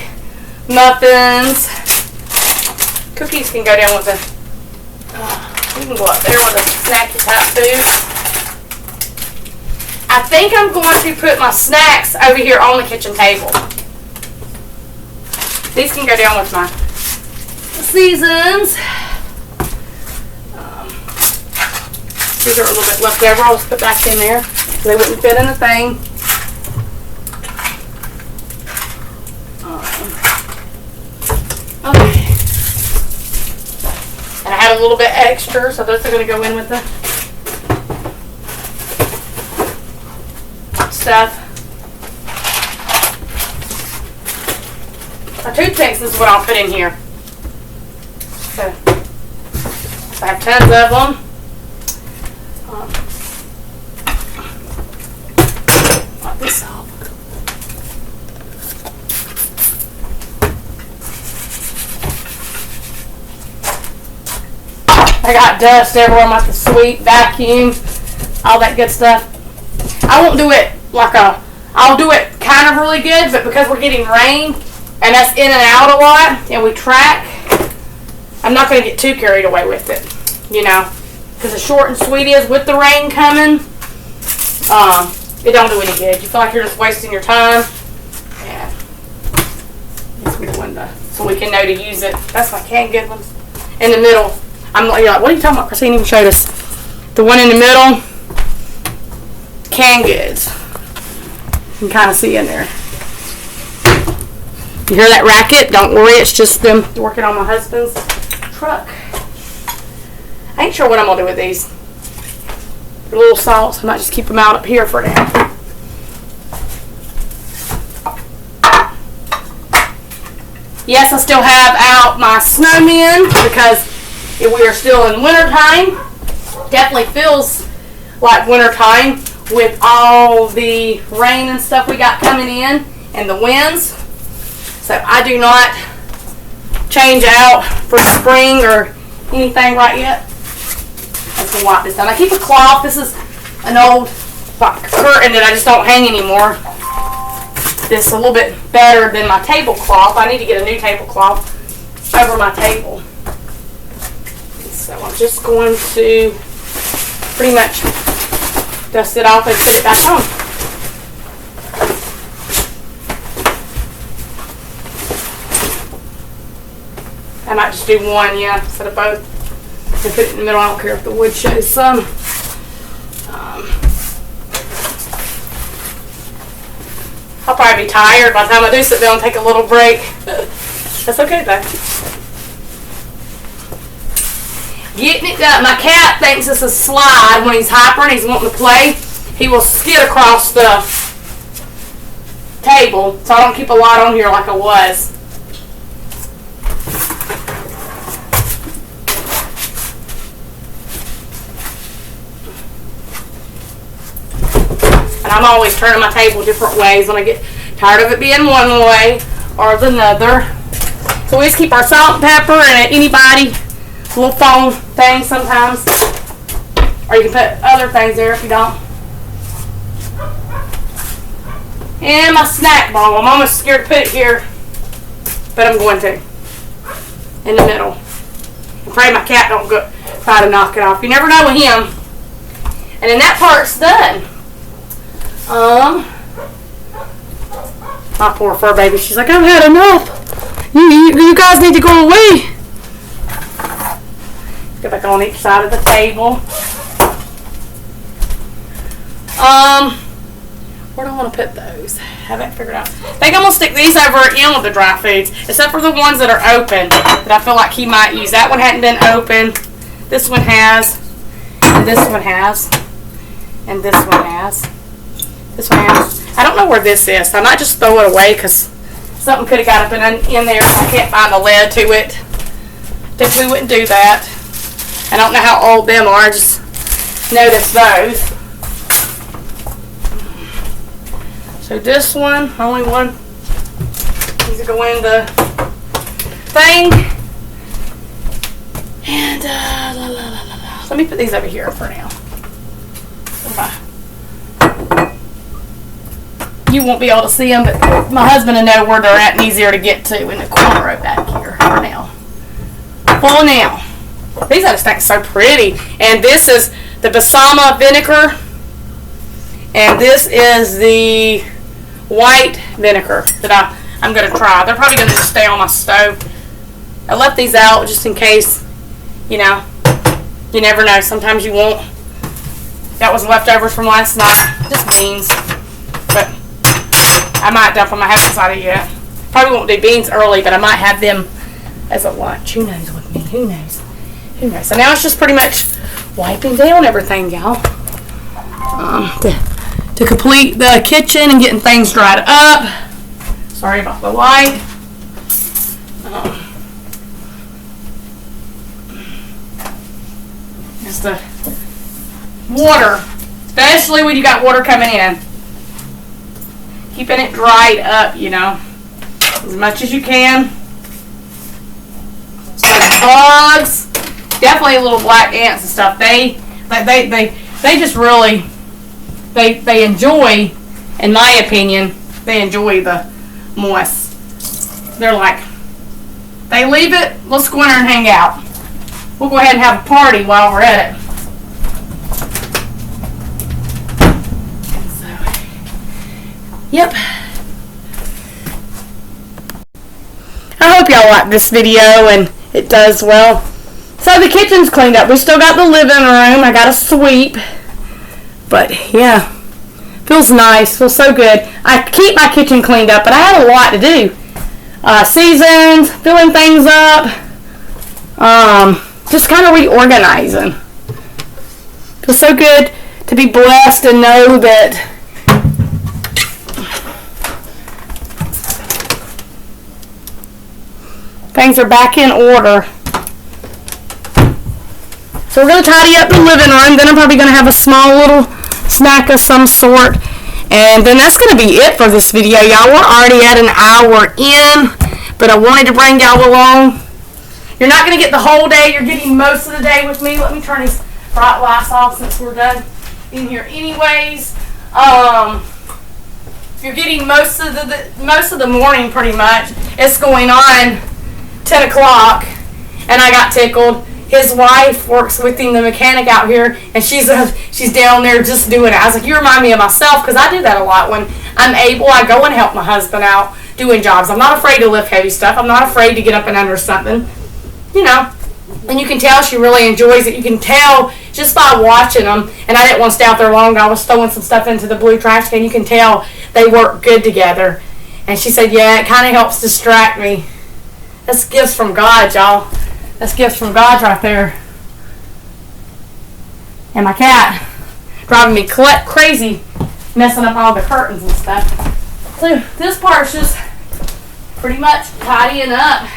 muffins. Cookies can go down with the, you can go up there with the snacky type food. I think I'm going to put my snacks over here on the kitchen table. These can go down with my seasons. These are a little bit left over. I'll just put back in there. They wouldn't fit in the thing. Okay. And I had a little bit extra, so those are going to go in with the stuff. My toothpicks is what I'll put in here. So I have tons of them. Wipe this off. I got dust everywhere. I'm going to have to sweep, vacuum, all that good stuff. I won't do it like I'll do it kind of really good, but because we're getting rain and that's in and out a lot and we track, I'm not going to get too carried away with it, you know, because the short and sweet is with the rain coming, it don't do any good. You feel like you're just wasting your time. Yeah. This is the window so we can know to use it. That's my canned good ones. In the middle. You're like, what are you talking about? Christine even showed us. The one in the middle, canned goods. You can kind of see in there. You hear that racket? Don't worry, it's just them working on my husband's truck. I ain't sure what I'm going to do with these. They're little salts. I might just keep them out up here for now. Yes, I still have out my snowmen because we are still in winter time. Definitely feels like winter time with all the rain and stuff we got coming in and the winds. So I do not change out for spring or anything right yet. just gonna wipe this down. I keep a cloth. This is an old curtain that I just don't hang anymore. This is a little bit better than my tablecloth. I need to get a new tablecloth over my table. So I'm just going to pretty much dust it off and put it back on. I might just do one, yeah, instead of both. And put it in the middle. I don't care if the wood shows some. I'll probably be tired by the time I do sit down and take a little break. That's okay though. Getting it done. My cat thinks it's a slide when he's hyper and he's wanting to play. He will skid across the table, so I don't keep a lot on here like I was. And I'm always turning my table different ways when I get tired of it being one way or another. So we just keep our salt and pepper and anybody little phone thing sometimes. Or you can put other things there if you don't. And my snack ball. I'm almost scared to put it here, but I'm going to. In the middle. I pray my cat don't go try to knock it off. You never know with him. And then that part's done. My poor fur baby. She's like, I've had enough. You guys need to go away. Get back on each side of the table. Where do I want to put those? Haven't figured out. I think I'm going to stick these over in with the dry foods, except for the ones that are open that I feel like he might use. That one hadn't been open. This one has. And this one has. And this one has. This one has. I don't know where this is, so I might just throw it away because something could have got up in there. I can't find the lid to it. Definitely wouldn't do that. I don't know how old them are. I just noticed those. So this one, only one needs to go in the thing. And let me put these over here for now. You won't be able to see them, but my husband will know where they're at and easier to get to in the corner right back here for now. For now. These are just so pretty. And this is the balsamic vinegar. And this is the white vinegar that I'm going to try. They're probably going to just stay on my stove. I left these out just in case, you know, you never know. Sometimes you won't. That was leftovers from last night. Just beans. But I might dump them. I haven't decided yet. Probably won't do beans early, but I might have them as a lunch. Who knows with me? Who knows? Who knows? So now it's just pretty much wiping down everything, y'all. To complete the kitchen and getting things dried up. Sorry about the light. Just the water, especially when you got water coming in. Keeping it dried up, you know, as much as you can. Bugs, definitely little black ants and stuff. They just really. They enjoy, in my opinion, they enjoy the moist. They're like, they leave it, let's go in there and hang out. We'll go ahead and have a party while we're at it. So, yep. I hope y'all like this video and it does well. So the kitchen's cleaned up. We still got the living room. I got to sweep. But yeah, feels nice, feels so good. I keep my kitchen cleaned up, but I had a lot to do. Seasons, filling things up, just kind of reorganizing. Feels so good to be blessed and know that things are back in order. So we're going to tidy up the living room. Then I'm probably going to have a small little snack of some sort. And then that's going to be it for this video, y'all. We're already at an hour in. But I wanted to bring y'all along. You're not going to get the whole day. You're getting most of the day with me. Let me turn these bright lights off since we're done in here anyways. You're getting most of the morning pretty much. It's going on 10 o'clock, and I got tickled. His wife works with him, the mechanic out here, and she's down there just doing it. I was like, you remind me of myself, because I do that a lot. When I'm able, I go and help my husband out doing jobs. I'm not afraid to lift heavy stuff. I'm not afraid to get up and under something, And you can tell she really enjoys it. You can tell just by watching them. And I didn't want to stay out there long. I was throwing some stuff into the blue trash can. You can tell they work good together. And she said, yeah, it kind of helps distract me. That's gifts from God, y'all. That's gifts from God right there. And my cat driving me crazy, messing up all the curtains and stuff. So this part's just pretty much tidying up.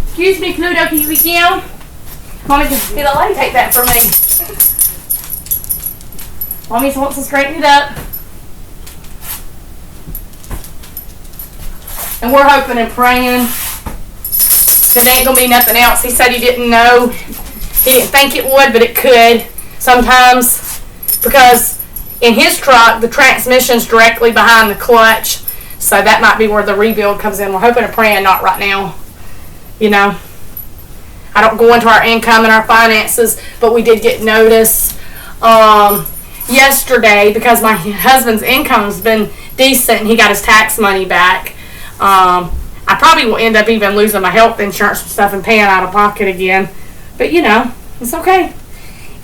Excuse me, Pluto, can you be down? Mommy, can be the lady take that for me. Mommy wants to straighten it up. And we're hoping and praying that ain't going to be nothing else. He said he didn't know. He didn't think it would, but it could sometimes. Because in his truck, the transmission's directly behind the clutch. So that might be where the rebuild comes in. We're hoping and praying not right now. I don't go into our income and our finances, but we did get notice yesterday because my husband's income's been decent and he got his tax money back. I probably will end up even losing my health insurance and stuff and paying out of pocket again. But it's okay.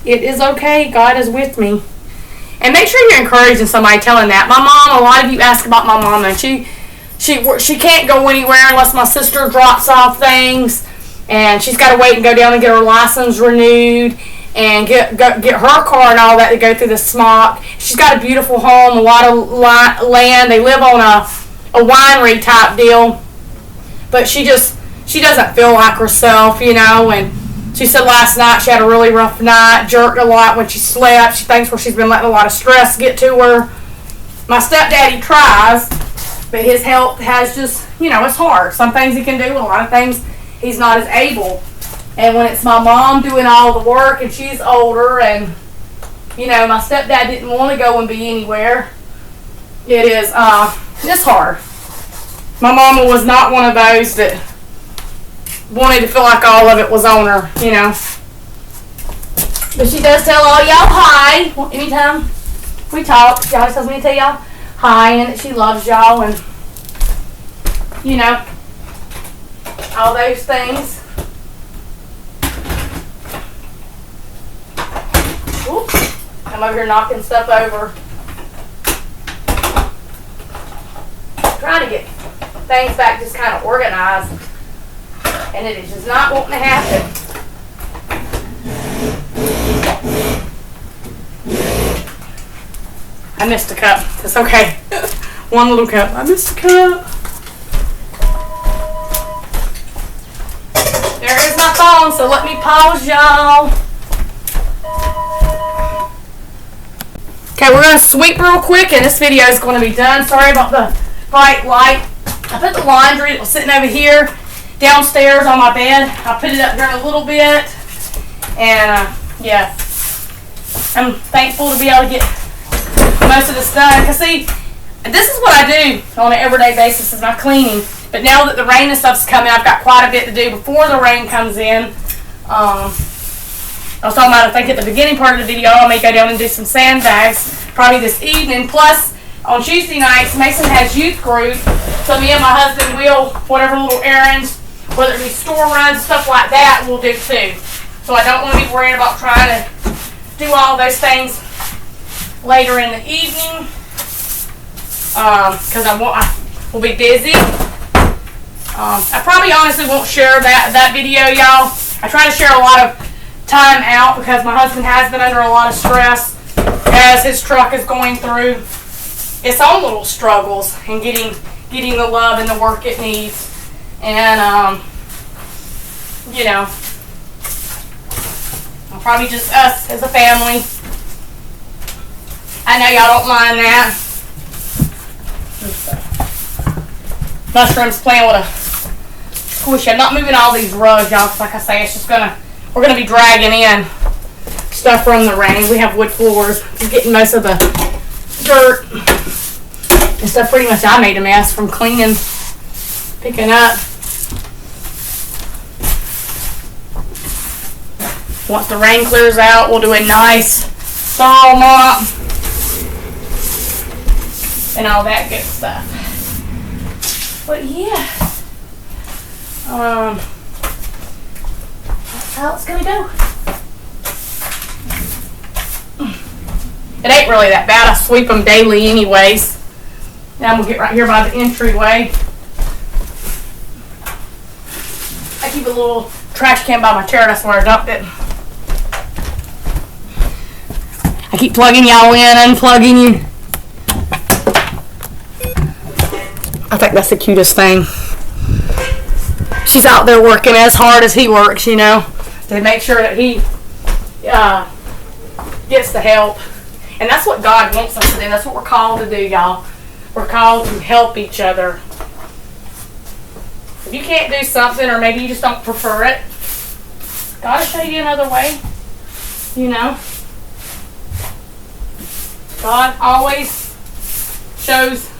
It is okay. God is with me. And make sure you're encouraging somebody telling that. My mom, a lot of you ask about my mom, and she can't go anywhere unless my sister drops off things, and she's got to wait and go down and get her license renewed and get her car and all that to go through the smog. She's got a beautiful home, a lot of land. They live on a winery type deal, but she doesn't feel like herself, and she said last night she had a really rough night, jerked a lot when she slept. She thinks she's been letting a lot of stress get to her. My stepdaddy tries, but his health has just, it's hard. Some things he can do, a lot of things he's not as able. And when it's my mom doing all the work and she's older and, my stepdad didn't want to go and be anywhere, it's hard. My mama was not one of those that wanted to feel like all of it was on her, But she does tell all y'all hi. Anytime we talk, she always tells me to tell y'all hi and that she loves y'all and, all those things. Oops. I'm over here knocking stuff over. Trying to get things back just kind of organized. And it is just not wanting to happen. I missed a cup. It's okay. One little cup. I missed a cup. There is my phone, so let me pause, y'all. Okay, we're going to sweep real quick, and this video is going to be done. Sorry about the bright light. I put the laundry that was sitting over here downstairs on my bed. I put it up there in a little bit. And, yeah. I'm thankful to be able to get most of this done. Because, see, this is what I do on an everyday basis is my cleaning. But now that the rain and stuff's coming, I've got quite a bit to do before the rain comes in. I was talking about, I think, at the beginning part of the video, I may go down and do some sandbags probably this evening. Plus, on Tuesday nights, Mason has youth group. So me and my husband will, whatever little errands, whether it be store runs, stuff like that, we'll do too. So I don't want to be worrying about trying to do all those things later in the evening. Because I will be busy. I probably honestly won't share that video, y'all. I try to share a lot of time out because my husband has been under a lot of stress as his truck is going through its own little struggles and getting the love and the work it needs. And, probably just us as a family. I know y'all don't mind that. Mushrooms playing with a squishy. I'm not moving all these rugs, y'all, because like I say, it's just we're gonna be dragging in stuff from the rain. We have wood floors. We're getting most of the dirt and stuff. Pretty much I made a mess from cleaning, picking up. Once the rain clears out, we'll do a nice thorough mop and all that good stuff. But yeah, that's how it's gonna go. It ain't really that bad. I sweep them daily anyways. And I'm gonna get right here by the entryway. I keep a little trash can by my chair. That's where I dumped it. I keep plugging y'all in, unplugging you. I think that's the cutest thing. She's out there working as hard as he works, you know, to make sure that he gets the help. And that's what God wants us to do. That's what we're called to do, y'all. We're called to help each other. If you can't do something, or maybe you just don't prefer it, God will show you another way, you know. God always shows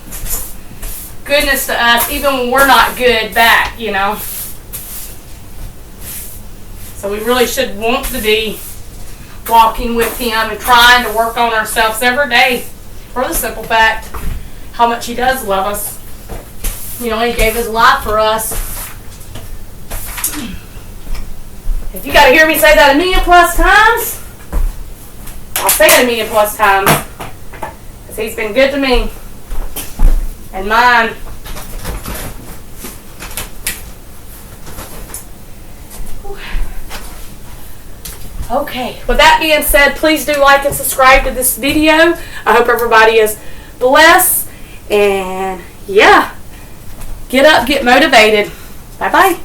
goodness to us, even when we're not good back, you know. So we really should want to be walking with Him and trying to work on ourselves every day for the simple fact how much He does love us. You know, He gave His life for us. If you got to hear me say that 1,000,000+ times, I'll say it 1,000,000+ times. Because He's been good to me and mine. Okay, with that being said, please do like and subscribe to this video. I hope everybody is blessed. And yeah, get up, get motivated. Bye-bye.